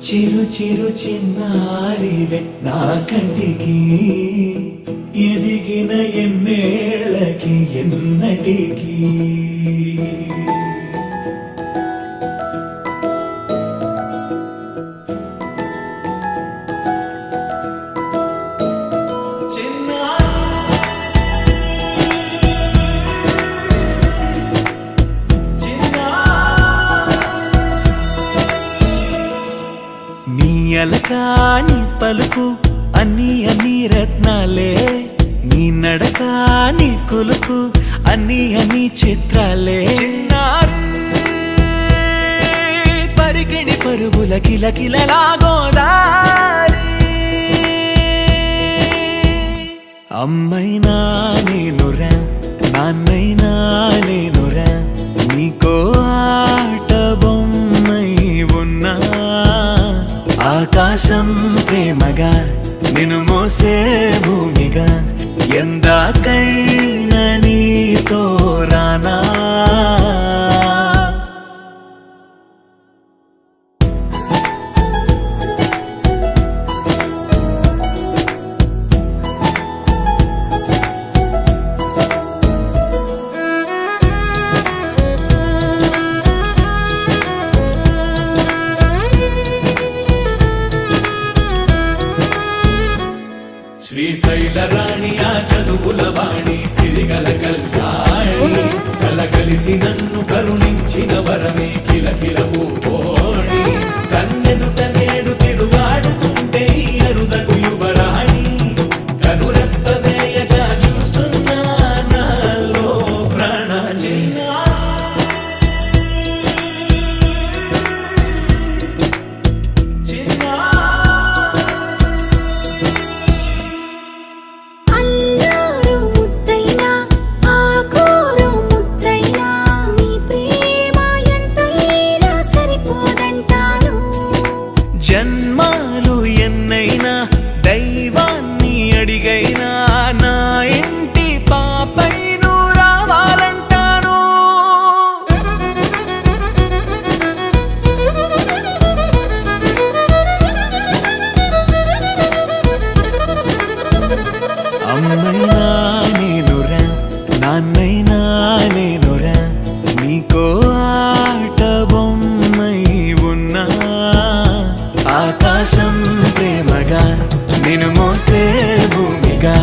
చిరు చిరు చిన్నారివే నా కంటికి ఎదిగిన ఎన్నేళ్ళకి ఎన్నటికి అలకాని పలుకు అన్ని అన్ని రత్నాలే నీ నడకాని కొలుకు అన్ని అన్ని చిత్రాలే పరికిణి పరుగుల కిలకిలలాగోదారి అమ్మైనా నేనురా నాన్నైనా నేనురా నీకో ఆట బొమ్మై ఉన్నా ఆకాశం ప్రేమగా నిన్ను మోసే భూమిగా ఎందాకైనా నీతో రానా శ్రీశైల రాణి ఆ చదువుల వాణి సిరిగల కల్యాణి కలగలిసి నన్ను కరుణించిన వరమే కిలకిల పూకోణి కన్నెదుట నేడు తిరుగాడుతుంటే అరుదకు యువరాణి కనురెప్ప వేయగా చూస్తున్నా నాలో ప్రాణ జన్మాలు ఎన్నైనా దైవాన్ని అడిగైనా నా ఇంటి పాపైను రావాలంటాను అమ్మైనా నేనురా నాన్నైనా నేనురా నీకో ఆట బొమ్మై ఉన్నా ఆకాశం ప్రేమగా నిన్ను మోసే భూమిగా